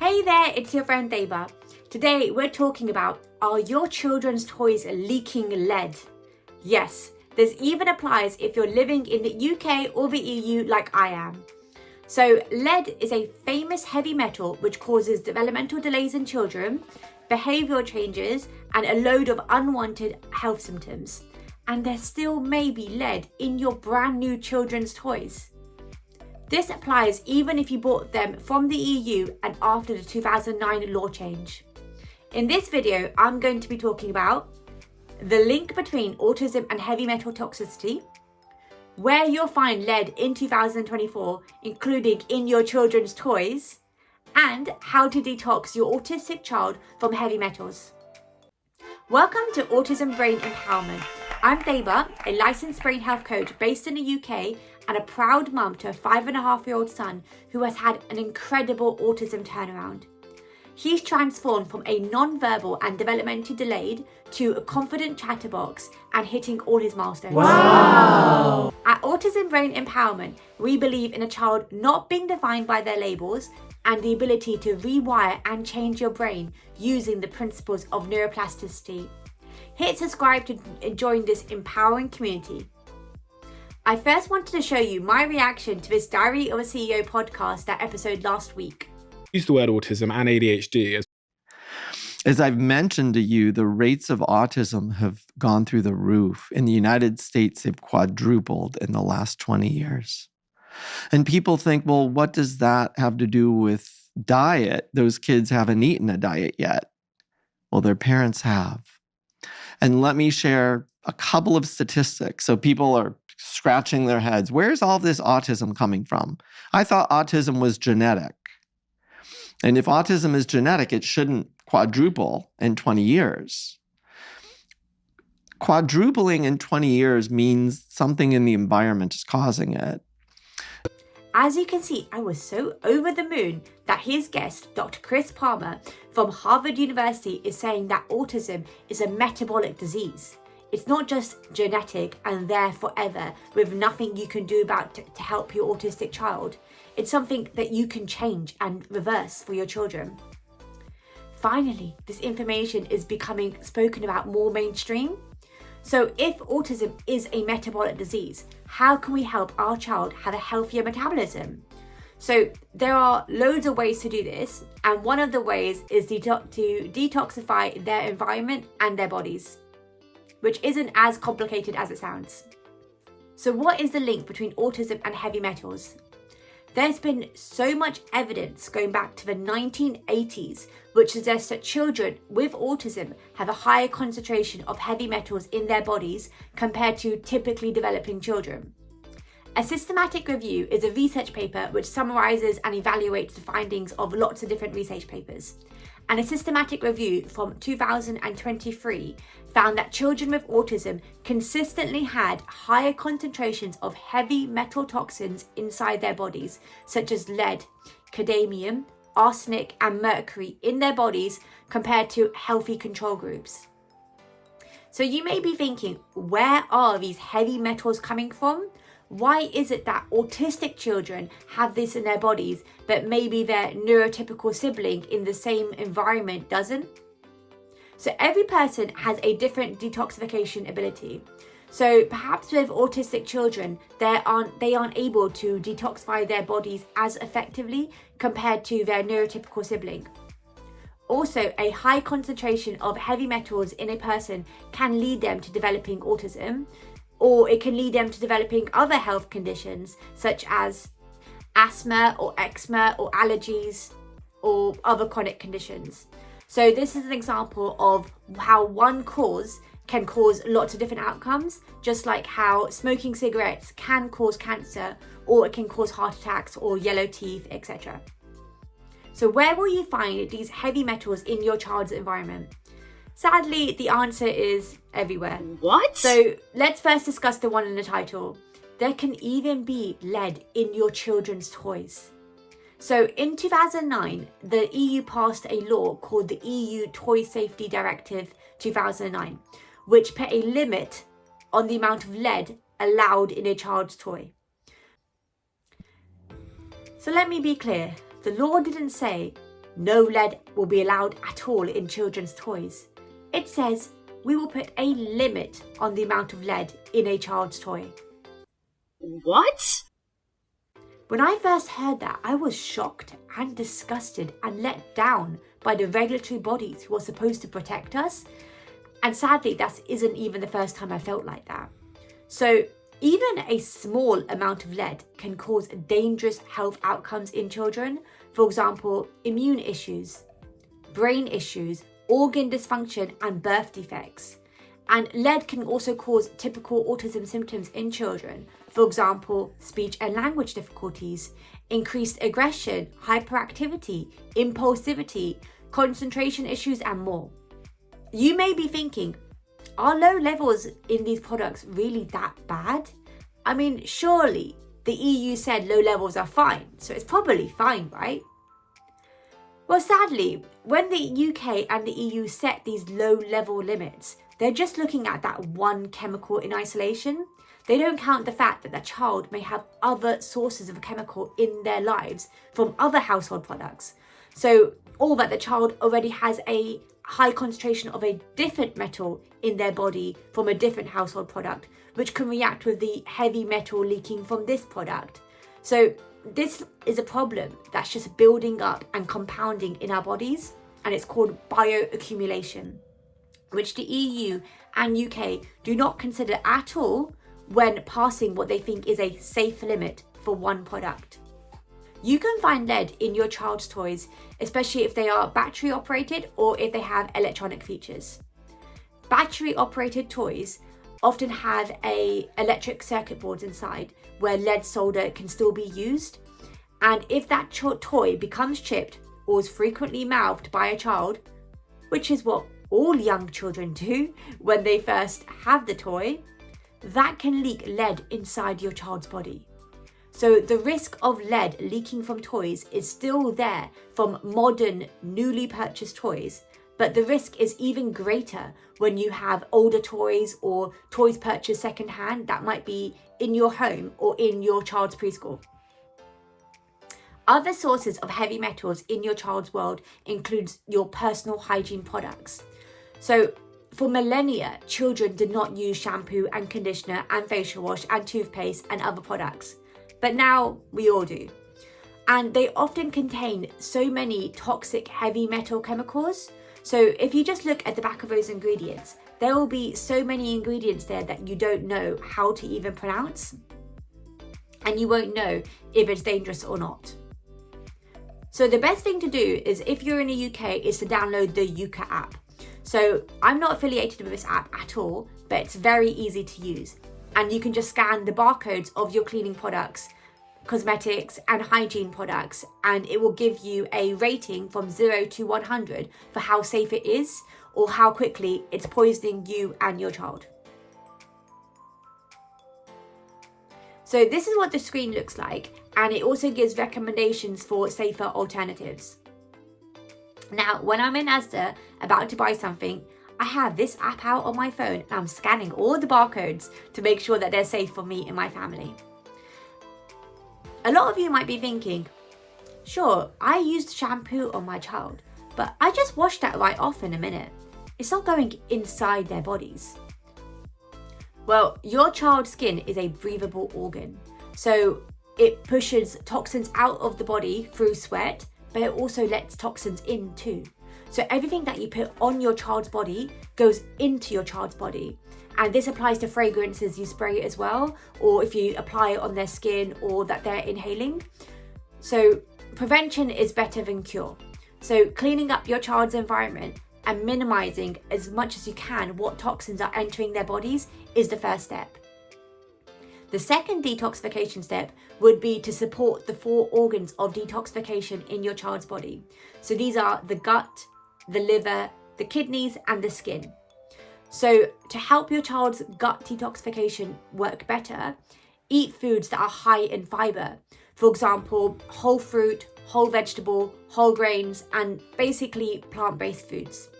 Hey there, it's your friend Deba. Today we're talking about, are your children's toys leaking lead? Yes, this even applies if you're living in the UK or the EU like I am. So lead is a famous heavy metal which causes developmental delays in children, behavioural changes and a load of unwanted health symptoms. And there still may be lead in your brand new children's toys. This applies even if you bought them from the EU and after the 2009 law change. In this video, I'm going to be talking about the link between autism and heavy metal toxicity, where you'll find lead in 2024, including in your children's toys, and how to detox your autistic child from heavy metals. Welcome to Autism Brain Empowerment. I'm Deba, a licensed brain health coach based in the UK and a proud mum to a 5.5-year-old son who has had an incredible autism turnaround. He's transformed from a non-verbal and developmentally delayed to a confident chatterbox and hitting all his milestones. Wow! At Autism Brain Empowerment, we believe in a child not being defined by their labels and the ability to rewire and change your brain using the principles of neuroplasticity. Hit subscribe to join this empowering community. I first wanted to show you my reaction to this Diary of a CEO podcast, that episode last week. Use the word autism and ADHD. As I've mentioned to you, the rates of autism have gone through the roof. In the United States, they've quadrupled in the last 20 years. And people think, well, what does that have to do with diet? Those kids haven't eaten a diet yet. Well, their parents have. And let me share a couple of statistics. So people are scratching their heads. Where's all this autism coming from? I thought autism was genetic. And if autism is genetic, it shouldn't quadruple in 20 years. Quadrupling in 20 years means something in the environment is causing it. As you can see, I was so over the moon that his guest, Dr. Chris Palmer from Harvard University, is saying that autism is a metabolic disease. It's not just genetic and there forever with nothing you can do about to help your autistic child. It's something that you can change and reverse for your children. Finally, this information is becoming spoken about more mainstream. So if autism is a metabolic disease, how can we help our child have a healthier metabolism? So there are loads of ways to do this. And one of the ways is to detoxify their environment and their bodies, which isn't as complicated as it sounds. So what is the link between autism and heavy metals? There's been so much evidence going back to the 1980s, which suggests that children with autism have a higher concentration of heavy metals in their bodies compared to typically developing children. A systematic review is a research paper which summarizes and evaluates the findings of lots of different research papers. And a systematic review from 2023 found that children with autism consistently had higher concentrations of heavy metal toxins inside their bodies, such as lead, cadmium, arsenic, and mercury in their bodies compared to healthy control groups. So you may be thinking, where are these heavy metals coming from? Why is it that autistic children have this in their bodies, but maybe their neurotypical sibling in the same environment doesn't? So every person has a different detoxification ability. So perhaps with autistic children, they aren't able to detoxify their bodies as effectively compared to their neurotypical sibling. Also, a high concentration of heavy metals in a person can lead them to developing autism, or it can lead them to developing other health conditions such as asthma or eczema or allergies or other chronic conditions. So this is an example of how one cause can cause lots of different outcomes, just like how smoking cigarettes can cause cancer, or it can cause heart attacks or yellow teeth, etc. So where will you find these heavy metals in your child's environment? Sadly, the answer is everywhere. What? So let's first discuss the one in the title. There can even be lead in your children's toys. So in 2009, the EU passed a law called the EU Toy Safety Directive 2009, which put a limit on the amount of lead allowed in a child's toy. So let me be clear, the law didn't say no lead will be allowed at all in children's toys. It says we will put a limit on the amount of lead in a child's toy. What? When I first heard that, I was shocked and disgusted and let down by the regulatory bodies who are supposed to protect us. And sadly, that isn't even the first time I felt like that. So even a small amount of lead can cause dangerous health outcomes in children. For example, immune issues, brain issues, organ dysfunction, and birth defects. And lead can also cause typical autism symptoms in children. For example, speech and language difficulties, increased aggression, hyperactivity, impulsivity, concentration issues, and more. You may be thinking, are low levels in these products really that bad? I mean, surely the EU said low levels are fine, so it's probably fine, right? Well, sadly, when the UK and the EU set these low level limits, they're just looking at that one chemical in isolation. They don't count the fact that the child may have other sources of chemical in their lives from other household products. So, or that the child already has a high concentration of a different metal in their body from a different household product, which can react with the heavy metal leaking from this product. So this is a problem that's just building up and compounding in our bodies, and it's called bioaccumulation, which the EU and UK do not consider at all when passing what they think is a safe limit for one product. You can find lead in your child's toys, especially if they are battery operated or if they have electronic features. Battery operated toys often have electric circuit boards inside where lead solder can still be used. And if that toy becomes chipped or is frequently mouthed by a child, which is what all young children do when they first have the toy, that can leak lead inside your child's body. So the risk of lead leaking from toys is still there from modern, newly purchased toys, but the risk is even greater when you have older toys or toys purchased secondhand that might be in your home or in your child's preschool. Other sources of heavy metals in your child's world includes your personal hygiene products. So for millennia, children did not use shampoo and conditioner and facial wash and toothpaste and other products. But now we all do. And they often contain so many toxic heavy metal chemicals. So if you just look at the back of those ingredients, there will be so many ingredients there that you don't know how to even pronounce. And you won't know if it's dangerous or not. So the best thing to do is, if you're in the UK, is to download the Yuka app. So I'm not affiliated with this app at all, but it's very easy to use. And you can just scan the barcodes of your cleaning products, cosmetics and hygiene products, and it will give you a rating from 0 to 100 for how safe it is or how quickly it's poisoning you and your child. So this is what the screen looks like, and it also gives recommendations for safer alternatives. Now, when I'm in Asda about to buy something, I have this app out on my phone and I'm scanning all the barcodes to make sure that they're safe for me and my family. A lot of you might be thinking, sure, I used shampoo on my child, but I just wash that right off in a minute. It's not going inside their bodies. Well, your child's skin is a breathable organ. So it pushes toxins out of the body through sweat, but it also lets toxins in too. So everything that you put on your child's body goes into your child's body. And this applies to fragrances you spray as well, or if you apply it on their skin or that they're inhaling. So prevention is better than cure. So cleaning up your child's environment and minimizing as much as you can what toxins are entering their bodies is the first step. The second detoxification step would be to support the 4 organs of detoxification in your child's body. So these are the gut, the liver, the kidneys, and the skin. So to help your child's gut detoxification work better, eat foods that are high in fiber. For example, whole fruit, whole vegetable, whole grains, and basically plant-based foods.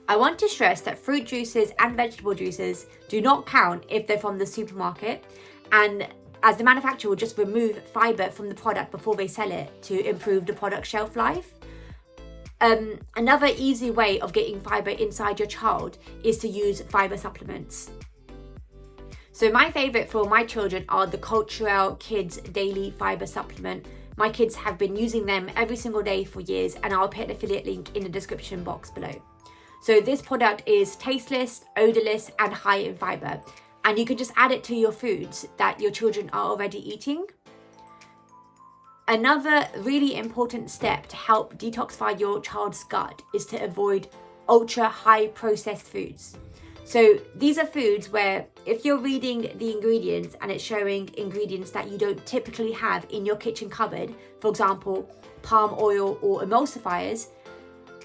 I want to stress that fruit juices and vegetable juices do not count if they're from the supermarket, and as the manufacturer will just remove fibre from the product before they sell it to improve the product shelf life. Another easy way of getting fibre inside your child is to use fibre supplements. So my favourite for my children are the Culturelle Kids Daily Fibre Supplement. My kids have been using them every single day for years, and I'll put an affiliate link in the description box below. So this product is tasteless, odourless and high in fibre, and you can just add it to your foods that your children are already eating. Another really important step to help detoxify your child's gut is to avoid ultra high processed foods. So these are foods where if you're reading the ingredients and it's showing ingredients that you don't typically have in your kitchen cupboard, for example, palm oil or emulsifiers,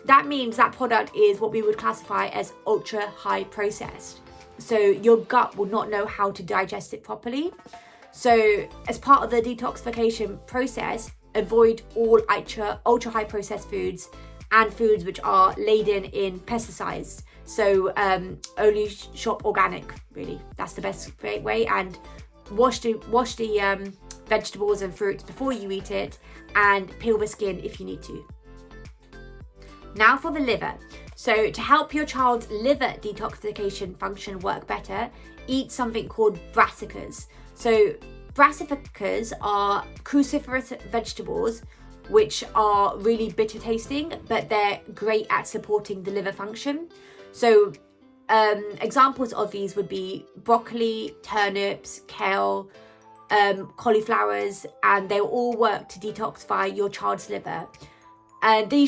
that means that product is what we would classify as ultra high processed. So your gut will not know how to digest it properly. So as part of the detoxification process, avoid all ultra high processed foods and foods which are laden in pesticides. So only shop organic, really. That's the best way. And wash the vegetables and fruits before you eat it, and peel the skin if you need to. Now for the liver. So to help your child's liver detoxification function work better, eat something called brassicas. So brassicas are cruciferous vegetables which are really bitter tasting, but they're great at supporting the liver function. So examples of these would be broccoli, turnips, kale, cauliflowers, and they all work to detoxify your child's liver. And they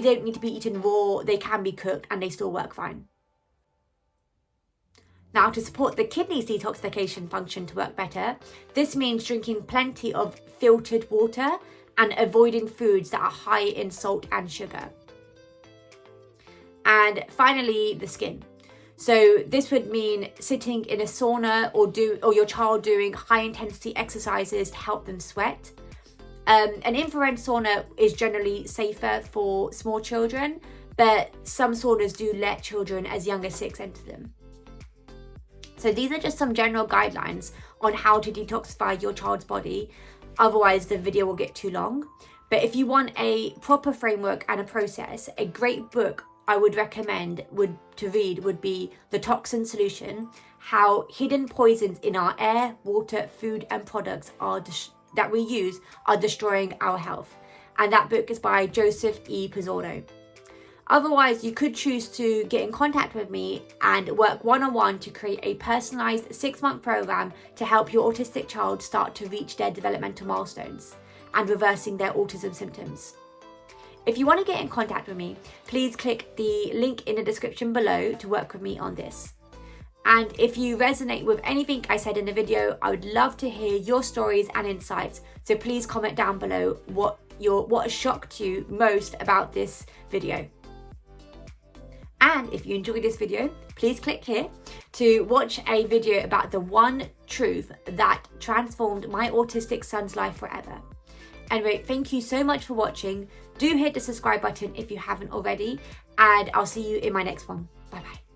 don't need to be eaten raw, they can be cooked and they still work fine. Now, to support the kidney's detoxification function to work better, this means drinking plenty of filtered water and avoiding foods that are high in salt and sugar. And finally, the skin. So this would mean sitting in a sauna or your child doing high intensity exercises to help them sweat. An infrared sauna is generally safer for small children, but some saunas do let children as young as 6 enter them. So these are just some general guidelines on how to detoxify your child's body. Otherwise, the video will get too long. But if you want a proper framework and a process, a great book I would recommend to read would be The Toxin Solution: How Hidden Poisons in Our Air, Water, Food and Products that we use are destroying our health. And that book is by Joseph E. Pizzorno. Otherwise, you could choose to get in contact with me and work one-on-one to create a personalised 6-month programme to help your autistic child start to reach their developmental milestones and reversing their autism symptoms. If you want to get in contact with me, please click the link in the description below to work with me on this. And if you resonate with anything I said in the video, I would love to hear your stories and insights. So please comment down below what has shocked you most about this video. And if you enjoyed this video, please click here to watch a video about the one truth that transformed my autistic son's life forever. Anyway, thank you so much for watching. Do hit the subscribe button if you haven't already, and I'll see you in my next one. Bye bye.